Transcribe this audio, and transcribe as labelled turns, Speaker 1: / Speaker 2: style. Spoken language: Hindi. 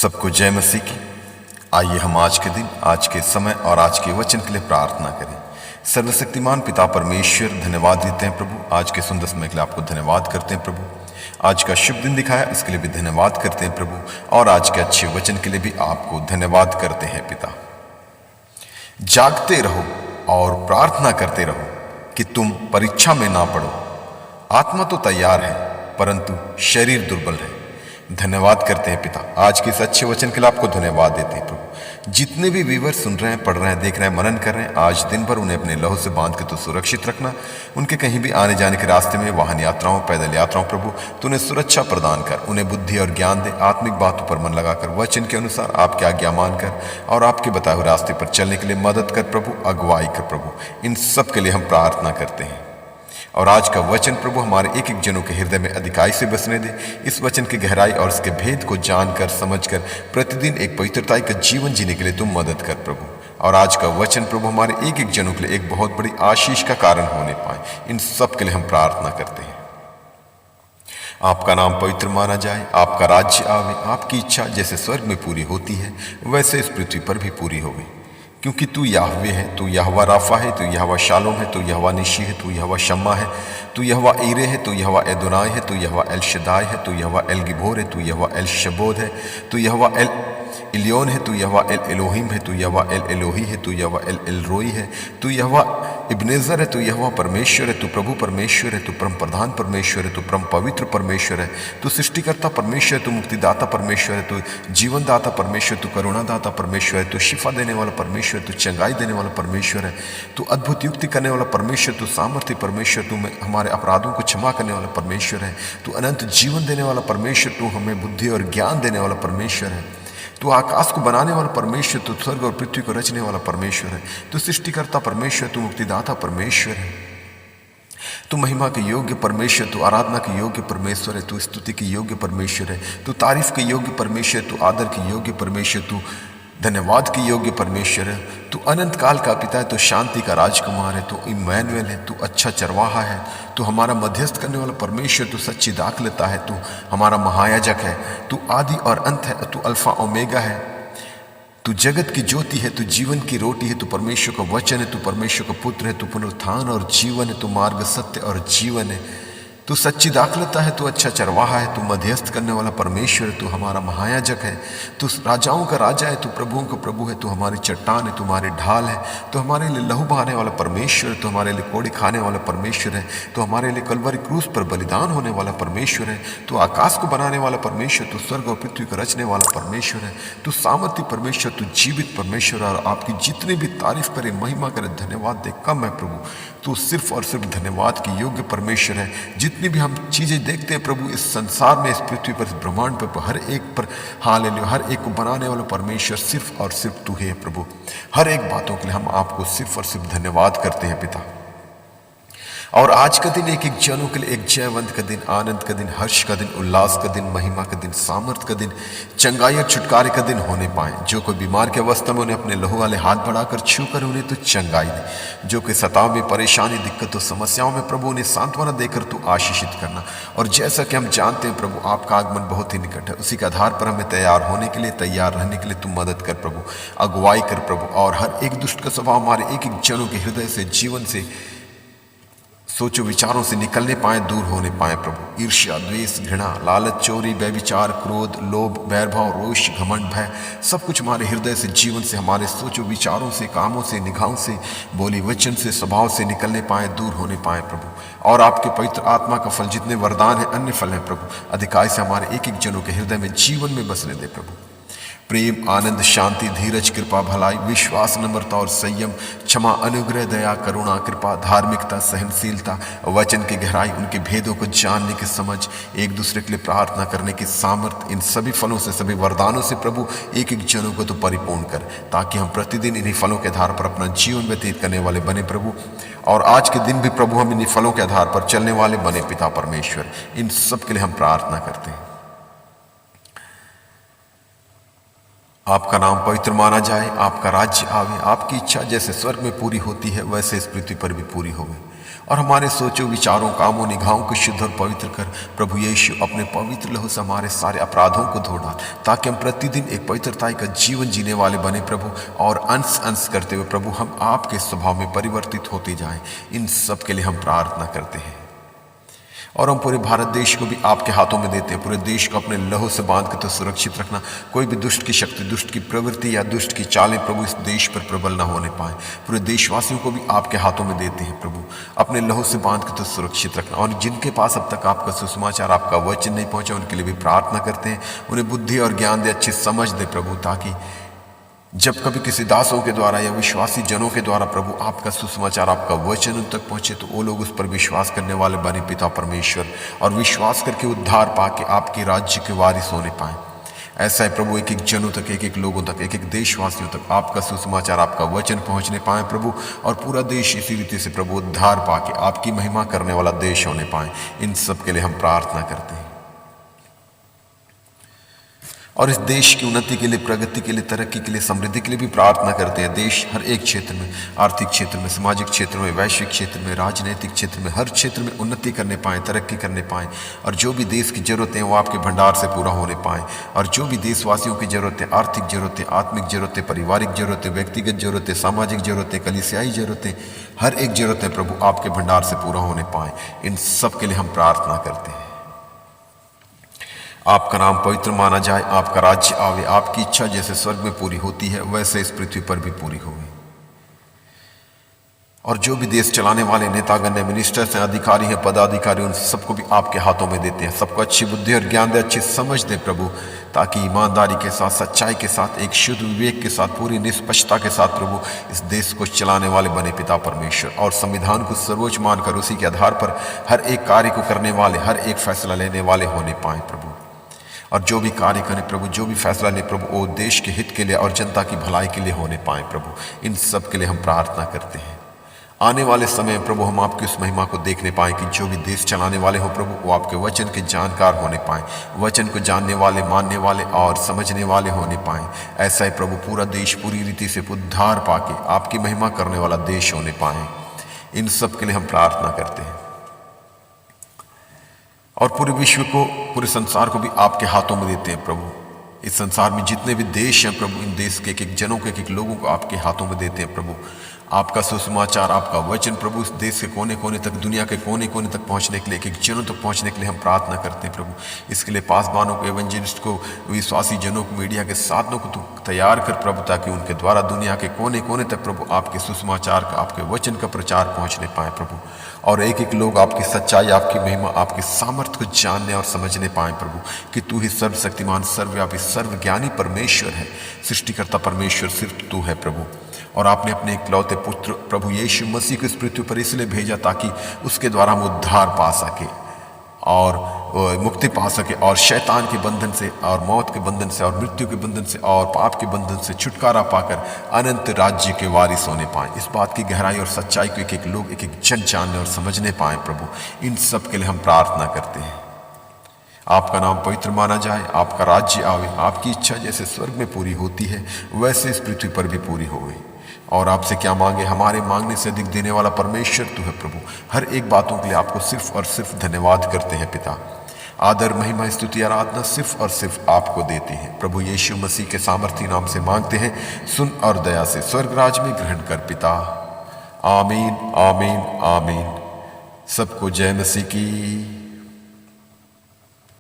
Speaker 1: सबको जय मसीह की। आइए हम आज के दिन, आज के समय और आज के वचन के लिए प्रार्थना करें। सर्वशक्तिमान पिता परमेश्वर, धन्यवाद देते हैं प्रभु, आज के सुंदर समय के लिए आपको धन्यवाद करते हैं प्रभु। आज का शुभ दिन दिखाया, इसके लिए भी धन्यवाद करते हैं प्रभु, और आज के अच्छे वचन के लिए भी आपको धन्यवाद करते हैं पिता। जागते रहो और प्रार्थना करते रहो कि तुम परीक्षा में ना पड़ो। आत्मा तो तैयार है परंतु शरीर दुर्बल है। धन्यवाद करते हैं पिता, आज के इस अच्छे वचन के लिए आपको धन्यवाद देते हैं प्रभु। जितने भी व्यूअर सुन रहे हैं, पढ़ रहे हैं, देख रहे हैं, मनन कर रहे हैं, आज दिन भर उन्हें अपने लहू से बांध के तो सुरक्षित रखना। उनके कहीं भी आने जाने के रास्ते में, वाहन यात्राओं, पैदल यात्राओं, प्रभु तो उन्हें सुरक्षा प्रदान कर, उन्हें बुद्धि और ज्ञान दे। आत्मिक बातों पर मन लगाकर, वचन के अनुसार आपकी आज्ञा मानकर और आपके बताए हुए रास्ते पर चलने के लिए मदद कर प्रभु, अगुवाई कर प्रभु। इन सब के लिए हम प्रार्थना करते हैं। और आज का वचन प्रभु हमारे एक एक जनों के हृदय में अधिकाई से बसने दे। इस वचन की गहराई और इसके भेद को जानकर, समझकर प्रतिदिन एक पवित्रता का जीवन जीने के लिए तुम मदद कर प्रभु। और आज का वचन प्रभु हमारे एक एक जनों के लिए एक बहुत बड़ी आशीष का कारण होने पाए। इन सब के लिए हम प्रार्थना करते हैं। आपका नाम पवित्र माना जाए, आपका राज्य आवे, आपकी इच्छा जैसे स्वर्ग में पूरी होती है वैसे इस पृथ्वी पर भी पूरी होवे। क्योंकि तू याहवे है, तू यहोवा राफा है, तू यहोवा शालोम है, तू यहोवा निशी है, तू यहोवा शम्मा है, तू यहोवा ईरे है, तू यहोवा एदोनाई है, तू यहोवा एल शदाई है, तू यहोवा एल गिबोर है, तू यहोवा एल शबोद है, तू यहोवा एल इलियोन है, तू यहोवा एल एलोहिम है, तू यहोवा एल एलोही है, तू यहोवा एल एलरोई है, तू यहोवा इब्नेजर है, तू यहोवा परमेश्वर है, तू प्रभु परमेश्वर है, तू परम प्रधान परमेश्वर है, तू परम पवित्र परमेश्वर है, तू सृष्टिकर्ता परमेश्वर है, तू मुक्तिदाता परमेश्वर है, तू जीवनदाता परमेश्वर, तू करुणादाता परमेश्वर है, तू शिफा देने वाला परमेश्वर, तू चंगाई देने वाला परमेश्वर है, तू अद्भुत युक्ति करने वाला परमेश्वर, तू सामर्थ्य परमेश्वर, तू हमारे अपराधों को क्षमा करने वाला परमेश्वर है, तू अनंत जीवन देने वाला परमेश्वर, तू हमें बुद्धि और ज्ञान देने वाला परमेश्वर है, तू आकाश को बनाने वाला परमेश्वर, तू स्वर्ग और पृथ्वी को रचने वाला परमेश्वर है, तू सृष्टिकर्ता परमेश्वर, तू मुक्तिदाता परमेश्वर है, तू महिमा के योग्य परमेश्वर, तू आराधना के योग्य परमेश्वर है, तू स्तुति के योग्य परमेश्वर है, तू तारीफ के योग्य परमेश्वर, तू आदर के योग्य परमेश्वर, तू धन्यवाद के योग्य परमेश्वर है, तू अनंत काल का पिता है, तू शांति का राजकुमार है, तू इम्मानुएल है, तू अच्छा चरवाहा है, तू हमारा मध्यस्थ करने वाला परमेश्वर, तू सच्ची दाखलता है, तू हमारा महायाजक है, तू आदि और अंत है, तू अल्फा ओमेगा है, तू जगत की ज्योति है, तू जीवन की रोटी है, तू परमेश्वर का वचन है, तू परमेश्वर का पुत्र है, तू पुनरुत्थान और जीवन है, तू मार्ग, सत्य और जीवन है, तू सच्ची दाखलता है, तू अच्छा चरवाहा है, तू मध्यस्थ करने वाला परमेश्वर है, तू हमारा महायाजक है, तू राजाओं का राजा है, तू प्रभुओं का प्रभु है, तू हमारी चट्टान है, तू हमारी ढाल है, तू हमारे लिए लहू बहाने वाला परमेश्वर है, तू हमारे लिए कोड़े खाने वाला परमेश्वर है, तू हमारे लिए कलवरी क्रूस पर बलिदान होने वाला परमेश्वर है, तू आकाश को बनाने वाला परमेश्वर, तू स्वर्ग और पृथ्वी को रचने वाला परमेश्वर है, तू सामर्थ्य परमेश्वर, तू जीवित परमेश्वर। और आपकी जितने भी तारीफ करे, महिमा करे, धन्यवाद दे कम है प्रभु। तू सिर्फ और सिर्फ धन्यवाद के योग्य परमेश्वर है। जितनी भी हम चीज़ें देखते हैं प्रभु इस संसार में, इस पृथ्वी पर, इस ब्रह्मांड पर, हर एक पर हालेलुया, हर एक को बनाने वाला परमेश्वर सिर्फ और सिर्फ तू है प्रभु। हर एक बातों के लिए हम आपको सिर्फ और सिर्फ धन्यवाद करते हैं पिता। और आज का दिन एक एक जनों के लिए एक जयवंत का दिन, आनंद का दिन, हर्ष का दिन, उल्लास का दिन, महिमा का दिन, सामर्थ का दिन, चंगाई और छुटकारे का दिन होने पाए। जो कोई बीमार के अवस्था में, उन्हें अपने लहू वाले हाथ बढ़ाकर छू कर उन्हें तो चंगाई दे। जो कोई सताव में, परेशानी, दिक्कतों, समस्याओं में प्रभु उन्हें सांत्वना देकर तू आशीषित करना। और जैसा कि हम जानते हैं प्रभु आपका आगमन बहुत ही निकट है, उसी के आधार पर हमें तैयार होने के लिए, तैयार रहने के लिए तू मदद कर प्रभु, अगुवाई कर प्रभु। और हर एक दुष्ट का स्वभाव हमारे एक एक जनों के हृदय से, जीवन से, सोचो विचारों से निकलने पाए, दूर होने पाए प्रभु। ईर्ष्या, द्वेष, घृणा, लालच, चोरी, व्यभिचार, क्रोध, लोभ, वैरभाव, रोष, घमंड, भय, सब कुछ हमारे हृदय से, जीवन से, हमारे सोचो विचारों से, कामों से, निगाहों से, बोली वचन से, स्वभाव से निकलने पाए, दूर होने पाए प्रभु। और आपके पवित्र आत्मा का फल, जितने वरदान है, अन्य फल है प्रभु, अधिकाई से हमारे एक एक जनों के हृदय में, जीवन में बसने दे प्रभु। प्रेम, आनंद, शांति, धीरज, कृपा, भलाई, विश्वास, नम्रता और संयम, क्षमा, अनुग्रह, दया, करुणा, कृपा, धार्मिकता, सहनशीलता, वचन की गहराई, उनके भेदों को जानने की समझ, एक दूसरे के लिए प्रार्थना करने की सामर्थ, इन सभी फलों से, सभी वरदानों से प्रभु एक एक जनों को तो परिपूर्ण कर, ताकि हम प्रतिदिन इन्हीं फलों के आधार पर अपना जीवन व्यतीत करने वाले बने प्रभु। और आज के दिन भी प्रभु हम इन्हीं फलों के आधार पर चलने वाले बने पिता परमेश्वर। इन सब के लिए हम प्रार्थना करते हैं। आपका नाम पवित्र माना जाए, आपका राज्य आवे, आपकी इच्छा जैसे स्वर्ग में पूरी होती है वैसे इस पृथ्वी पर भी पूरी होवे। और हमारे सोचों, विचारों, कामों, निगाहों को शुद्ध और पवित्र कर प्रभु यीशु अपने पवित्र लहू से हमारे सारे अपराधों को धो डाल, ताकि हम प्रतिदिन एक पवित्रता का जीवन जीने वाले बने प्रभु, और अंश अंश करते हुए प्रभु हम आपके स्वभाव में परिवर्तित होते जाएं। इन सब के लिए हम प्रार्थना करते हैं और हम पूरे भारत देश को भी आपके हाथों में देते हैं। पूरे देश को अपने लहू से बांध के तो सुरक्षित रखना, कोई भी दुष्ट की शक्ति, दुष्ट की प्रवृत्ति या दुष्ट की चालें प्रभु इस देश पर प्रबल न होने पाए। पूरे देशवासियों को भी आपके हाथों में देते हैं प्रभु, अपने लहू से बांध के तो सुरक्षित रखना। और जिनके पास अब तक आपका सुसमाचार, आपका वचन नहीं पहुंचा, उनके लिए भी प्रार्थना करते हैं, उन्हें बुद्धि और ज्ञान दे, अच्छी समझ दे प्रभु, ताकि जब कभी किसी दासों के द्वारा या विश्वासी जनों के द्वारा प्रभु आपका सुसमाचार, आपका वचन उन तक पहुंचे, तो वो लोग उस पर विश्वास करने वाले बने पिता परमेश्वर, और विश्वास करके उद्धार पाके आपके राज्य के वारिस होने पाए। ऐसा है प्रभु, एक एक जनों तक, एक एक लोगों तक, एक एक देशवासियों तक आपका सुसमाचार, आपका वचन पहुंचने पाए प्रभु, और पूरा देश इसी रीति से प्रभु उद्धार पाके आपकी महिमा करने वाला देश होने पाए। इन सब के लिए हम प्रार्थना करते हैं और इस देश की उन्नति के लिए, प्रगति के लिए, तरक्की के लिए, समृद्धि के लिए भी प्रार्थना करते हैं। देश हर एक क्षेत्र में, आर्थिक क्षेत्र में, सामाजिक क्षेत्र में, वैश्विक क्षेत्र में, राजनीतिक क्षेत्र में, हर क्षेत्र में उन्नति करने पाएँ, तरक्की करने पाएँ, और जो भी देश की ज़रूरतें हैं वो आपके भंडार से पूरा होने पाएँ। और जो भी देशवासियों की ज़रूरतें, आर्थिक ज़रूरतें, आत्मिक ज़रूरतें, पारिवारिक ज़रूरतें, व्यक्तिगत ज़रूरतें, सामाजिक ज़रूरतें, कलीसियाई ज़रूरतें, हर एक ज़रूरतें प्रभु आपके भंडार से पूरा होने पाएँ। इन सब के लिए हम प्रार्थना करते हैं। आपका नाम पवित्र माना जाए, आपका राज्य आवे, आपकी इच्छा जैसे स्वर्ग में पूरी होती है वैसे इस पृथ्वी पर भी पूरी होगी। और जो भी देश चलाने वाले नेतागण, मिनिस्टर्स हैं, अधिकारी हैं, पदाधिकारी, उन सबको भी आपके हाथों में देते हैं। सबको अच्छी बुद्धि और ज्ञान दे, अच्छी समझ दे प्रभु, ताकि ईमानदारी के साथ, सच्चाई के साथ, एक शुद्ध विवेक के साथ, पूरी निष्पक्षता के साथ प्रभु इस देश को चलाने वाले बने पिता परमेश्वर। और संविधान को सर्वोच्च मानकर उसी के आधार पर हर एक कार्य को करने वाले, हर एक फैसला लेने वाले होने पाए प्रभु। और जो भी कार्य करें प्रभु, जो भी फैसला ले प्रभु, वो देश के हित के लिए और जनता की भलाई के लिए होने पाए प्रभु। इन सब के लिए हम प्रार्थना करते हैं। आने वाले समय प्रभु हम आपकी उस महिमा को देखने पाएँ कि जो भी देश चलाने वाले हो प्रभु, वो आपके वचन के जानकार होने पाएँ, वचन को जानने वाले, मानने वाले और समझने वाले होने पाएँ। ऐसा ही प्रभु पूरा देश पूरी रीति से उद्धार पाके आपकी महिमा करने वाला देश होने पाएँ। इन सब के लिए हम प्रार्थना करते हैं और पूरे विश्व को, पूरे संसार को भी आपके हाथों में देते हैं प्रभु। इस संसार में जितने भी देश हैं प्रभु, इन देश के एक एक जनों को, एक एक लोगों को आपके हाथों में देते हैं प्रभु। आपका सुसमाचार, आपका वचन प्रभु इस देश के कोने कोने तक, दुनिया के कोने कोने तक पहुंचने के लिए, एक एक जनों तक पहुंचने के लिए हम प्रार्थना करते हैं प्रभु। इसके लिए पासवानों को, एवेंजलिस्ट को, विश्वासी जनों को, मीडिया के साधनों को तू तैयार कर प्रभु, ताकि उनके द्वारा दुनिया के कोने कोने तक प्रभु आपके सुसमाचार का, आपके वचन का प्रचार पहुँचने पाए प्रभु। और एक एक लोग आपकी सच्चाई, आपकी महिमा, आपके सामर्थ्य को जानने और समझने पाए प्रभु, कि तू ही सर्वशक्तिमान, सर्वव्यापी, सर्वज्ञानी परमेश्वर है, सृष्टिकर्ता परमेश्वर सिर्फ तू है प्रभु। और आपने अपने इकलौते पुत्र प्रभु यीशु मसीह को इस पृथ्वी पर इसलिए भेजा ताकि उसके द्वारा हम उद्धार पा सके और मुक्ति पा सके, और शैतान के बंधन से, और मौत के बंधन से, और मृत्यु के बंधन से, और पाप के बंधन से छुटकारा पाकर अनंत राज्य के वारिस होने पाए। इस बात की गहराई और सच्चाई को एक एक लोग, एक एक जन जानने और समझने पाए प्रभु। इन सब के लिए हम प्रार्थना करते हैं। आपका नाम पवित्र माना जाए, आपका राज्य आवे, आपकी इच्छा जैसे स्वर्ग में पूरी होती है वैसे इस पृथ्वी पर भी पूरी होवे। और आपसे क्या मांगे, हमारे मांगने से अधिक देने वाला परमेश्वर तू है प्रभु। हर एक बातों के लिए आपको सिर्फ और सिर्फ धन्यवाद करते हैं पिता। आदर, महिमा, स्तुति, आराधना सिर्फ और सिर्फ आपको देते हैं प्रभु। यीशु मसीह के सामर्थी नाम से मांगते हैं, सुन और दया से स्वर्ग राज में ग्रहण कर पिता। आमीन, आमीन, आमीन। सबको जय मसीह की।